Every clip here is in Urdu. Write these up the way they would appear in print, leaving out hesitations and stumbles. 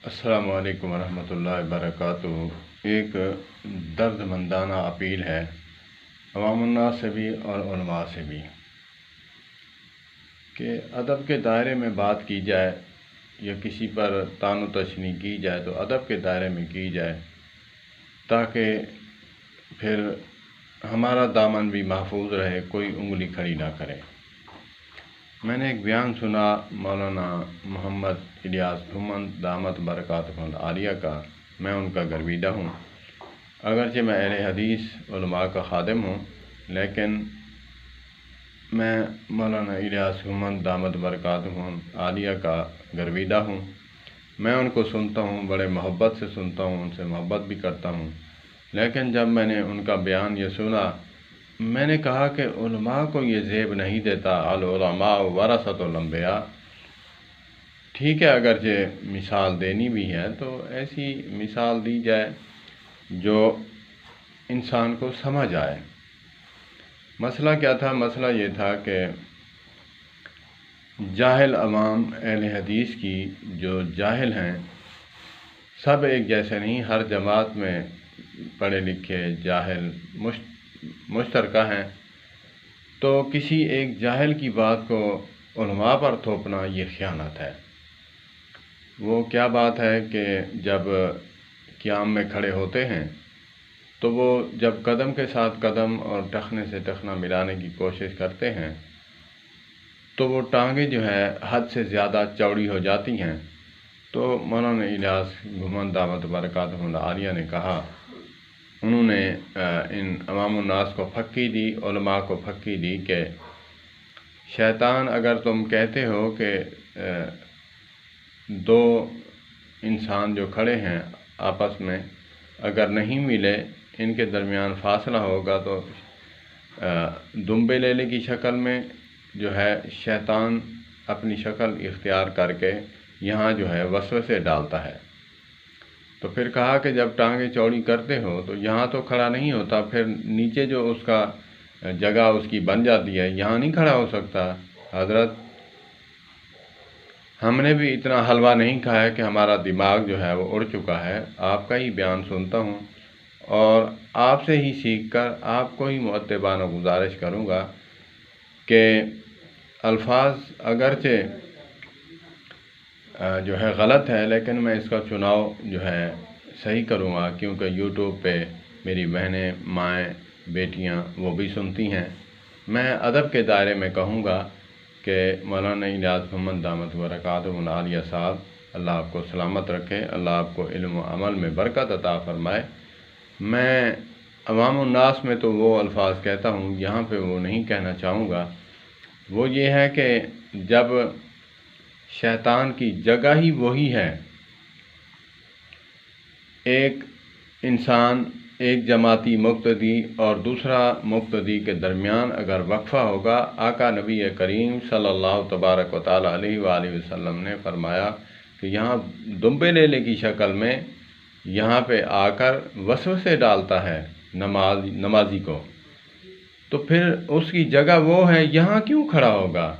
السلام علیکم ورحمۃ اللہ وبرکاتہ۔ ایک درد مندانہ اپیل ہے عوام الناس سے بھی اور علماء سے بھی کہ ادب کے دائرے میں بات کی جائے یا کسی پر طعن و تشنیع کی جائے تو ادب کے دائرے میں کی جائے، تاکہ پھر ہمارا دامن بھی محفوظ رہے، کوئی انگلی کھڑی نہ کرے۔ میں نے ایک بیان سنا مولانا محمد الیاس گھمن دامت برکاتہ العالیہ کا۔ میں ان کا گرویدہ ہوں، اگرچہ میں اہل حدیث علماء کا خادم ہوں، لیکن میں مولانا الیاس گھمن دامت برکاتہ العالیہ کا گرویدہ ہوں۔ میں ان کو سنتا ہوں، بڑے محبت سے سنتا ہوں، ان سے محبت بھی کرتا ہوں، لیکن جب میں نے ان کا بیان یہ سنا، میں نے کہا کہ علماء کو یہ زیب نہیں دیتا، العلماء ورثۃ الانبیاء۔ ٹھیک ہے، اگرچہ مثال دینی بھی ہے تو ایسی مثال دی جائے جو انسان کو سمجھ آئے۔ مسئلہ کیا تھا؟ مسئلہ یہ تھا کہ جاہل عوام اہل حدیث کی جو جاہل ہیں، سب ایک جیسے نہیں، ہر جماعت میں پڑھے لکھے جاہل مشترکہ ہیں، تو کسی ایک جاہل کی بات کو علماء پر تھوپنا یہ خیانت ہے۔ وہ کیا بات ہے کہ جب قیام میں کھڑے ہوتے ہیں تو وہ جب قدم کے ساتھ قدم اور ٹخنے سے ٹخنا ملانے کی کوشش کرتے ہیں تو وہ ٹانگیں جو ہے حد سے زیادہ چوڑی ہو جاتی ہیں۔ تو مولانا الیاس گھمن دامت برکاتہ العالیہ نے کہا، انہوں نے ان عوام الناس کو پھکی دی، علماء کو پھکی دی کہ شیطان، اگر تم کہتے ہو کہ دو انسان جو کھڑے ہیں آپس میں اگر نہیں ملے، ان کے درمیان فاصلہ ہوگا، تو دمبے لیلے کی شکل میں جو ہے شیطان اپنی شکل اختیار کر کے یہاں جو ہے وسوسے ڈالتا ہے۔ تو پھر کہا کہ جب ٹانگیں چوڑی کرتے ہو تو یہاں تو کھڑا نہیں ہوتا، پھر نیچے جو اس کا جگہ اس کی بن جاتی ہے، یہاں نہیں کھڑا ہو سکتا۔ حضرت، ہم نے بھی اتنا حلوہ نہیں کھایا کہ ہمارا دماغ جو ہے وہ اڑ چکا ہے۔ آپ کا ہی بیان سنتا ہوں اور آپ سے ہی سیکھ کر آپ کو ہی مؤدبانہ گزارش کروں گا کہ الفاظ اگرچہ جو ہے غلط ہے، لیکن میں اس کا چناؤ جو ہے صحیح کروں گا، کیونکہ یوٹیوب پہ میری بہنیں، مائیں، بیٹیاں وہ بھی سنتی ہیں۔ میں ادب کے دائرے میں کہوں گا کہ مولانا الیاس گھمن دامت برکاتہ العالیہ صاحب، اللہ آپ کو سلامت رکھے، اللہ آپ کو علم و عمل میں برکت عطا فرمائے۔ میں عوام الناس میں تو وہ الفاظ کہتا ہوں، یہاں پہ وہ نہیں کہنا چاہوں گا۔ وہ یہ ہے کہ جب شیطان کی جگہ ہی وہی ہے، ایک انسان، ایک جماعتی مقتدی اور دوسرا مقتدی کے درمیان اگر وقفہ ہوگا، آقا نبی کریم صلی اللہ تبارک و تعالیٰ علیہ وآلہ وسلم نے فرمایا کہ یہاں دمبے لیلے کی شکل میں یہاں پہ آ کر وسوسے ڈالتا ہے نمازی کو، تو پھر اس کی جگہ وہ ہے، یہاں کیوں کھڑا ہوگا؟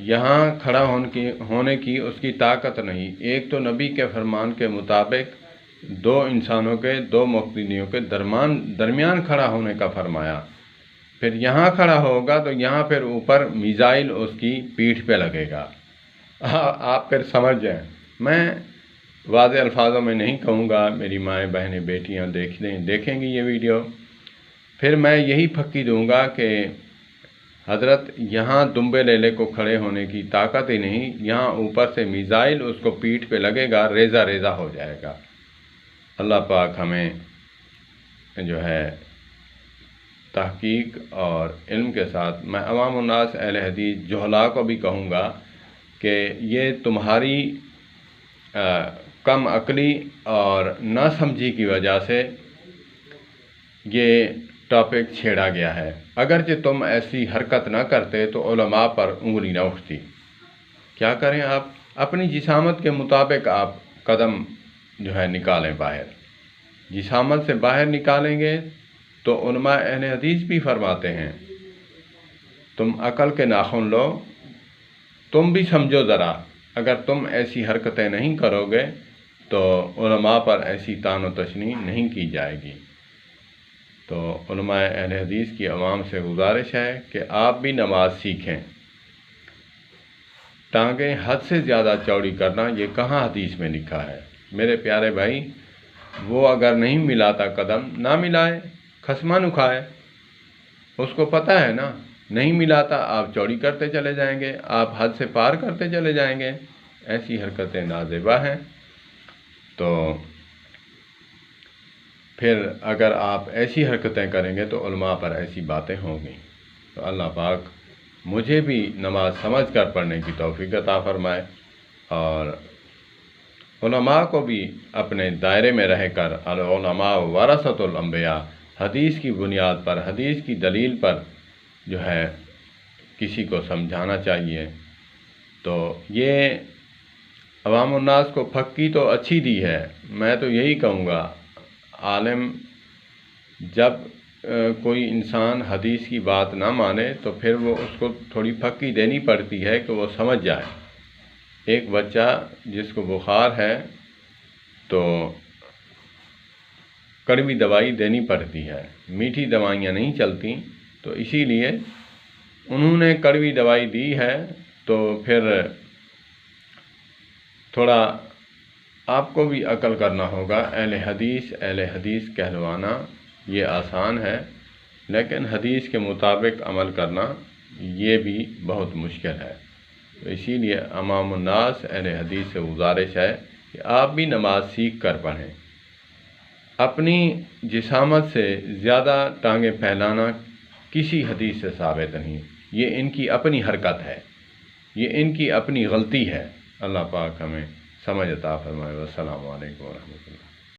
یہاں کھڑا ہونے کی اس کی طاقت نہیں۔ ایک تو نبی کے فرمان کے مطابق دو انسانوں کے، دو مقتدیوں کے درمیان کھڑا ہونے کا فرمایا، پھر یہاں کھڑا ہوگا تو یہاں پھر اوپر میزائل اس کی پیٹھ پہ لگے گا۔ آپ پھر سمجھ جائیں۔ میں واضح الفاظوں میں نہیں کہوں گا، میری مائیں، بہنیں، بیٹیاں دیکھیں گی یہ ویڈیو، پھر میں یہی پھکی دوں گا کہ حضرت یہاں دمبے لیلے کو کھڑے ہونے کی طاقت ہی نہیں، یہاں اوپر سے میزائل اس کو پیٹھ پہ لگے گا، ریزہ ریزہ ہو جائے گا۔ اللہ پاک ہمیں جو ہے تحقیق اور علم کے ساتھ، میں عوام الناس اہل حدیث جہلاء کو بھی کہوں گا کہ یہ تمہاری کم عقلی اور نہ سمجھی کی وجہ سے یہ ٹاپک چھیڑا گیا ہے۔ اگرچہ تم ایسی حرکت نہ کرتے تو علماء پر انگلی نہ اٹھتی۔ کیا کریں آپ؟ اپنی جسامت کے مطابق آپ قدم جو ہے نکالیں باہر، جسامت سے باہر نکالیں گے تو علماء اہل حدیث بھی فرماتے ہیں، تم عقل کے ناخن لو، تم بھی سمجھو ذرا اگر تم ایسی حرکتیں نہیں کرو گے تو علماء پر ایسی طعن و تشنیع نہیں کی جائے گی۔ تو علماء اہل حدیث کی عوام سے گزارش ہے کہ آپ بھی نماز سیکھیں۔ ٹانگیں حد سے زیادہ چوڑی کرنا یہ کہاں حدیث میں لکھا ہے؟ میرے پیارے بھائی، وہ اگر نہیں ملاتا قدم نہ ملائے، خصمہ نہ کھائے، اس کو پتہ ہے نا، نہیں ملاتا آپ چوڑی کرتے چلے جائیں گے، آپ حد سے پار کرتے چلے جائیں گے۔ ایسی حرکتیں نازیبا ہیں۔ تو پھر اگر آپ ایسی حرکتیں کریں گے تو علماء پر ایسی باتیں ہوں گی۔ تو اللہ پاک مجھے بھی نماز سمجھ کر پڑھنے کی توفیق عطا فرمائے، اور علماء کو بھی اپنے دائرے میں رہ کر العلماء ورثۃ الانبیاء، حدیث کی بنیاد پر، حدیث کی دلیل پر جو ہے کسی کو سمجھانا چاہیے۔ تو یہ عوام الناس کو پھکی تو اچھی دی ہے، میں تو یہی کہوں گا، عالم جب کوئی انسان حدیث کی بات نہ مانے تو پھر وہ اس کو تھوڑی پھکی دینی پڑتی ہے کہ وہ سمجھ جائے۔ ایک بچہ جس کو بخار ہے تو کڑوی دوائی دینی پڑتی ہے، میٹھی دوائیاں نہیں چلتی، تو اسی لیے انہوں نے کڑوی دوائی دی ہے۔ تو پھر تھوڑا آپ کو بھی عقل کرنا ہوگا۔ اہل حدیث کہلوانا یہ آسان ہے، لیکن حدیث کے مطابق عمل کرنا یہ بھی بہت مشکل ہے۔ تو اسی لیے عوام الناس اہل حدیث سے گزارش ہے کہ آپ بھی نماز سیکھ کر پڑھیں۔ اپنی جسامت سے زیادہ ٹانگیں پھیلانا کسی حدیث سے ثابت نہیں، یہ ان کی اپنی حرکت ہے، یہ ان کی اپنی غلطی ہے۔ اللہ پاک ہمیں سمجھ عطا فرمائے۔ والسلام علیکم ورحمۃ اللہ۔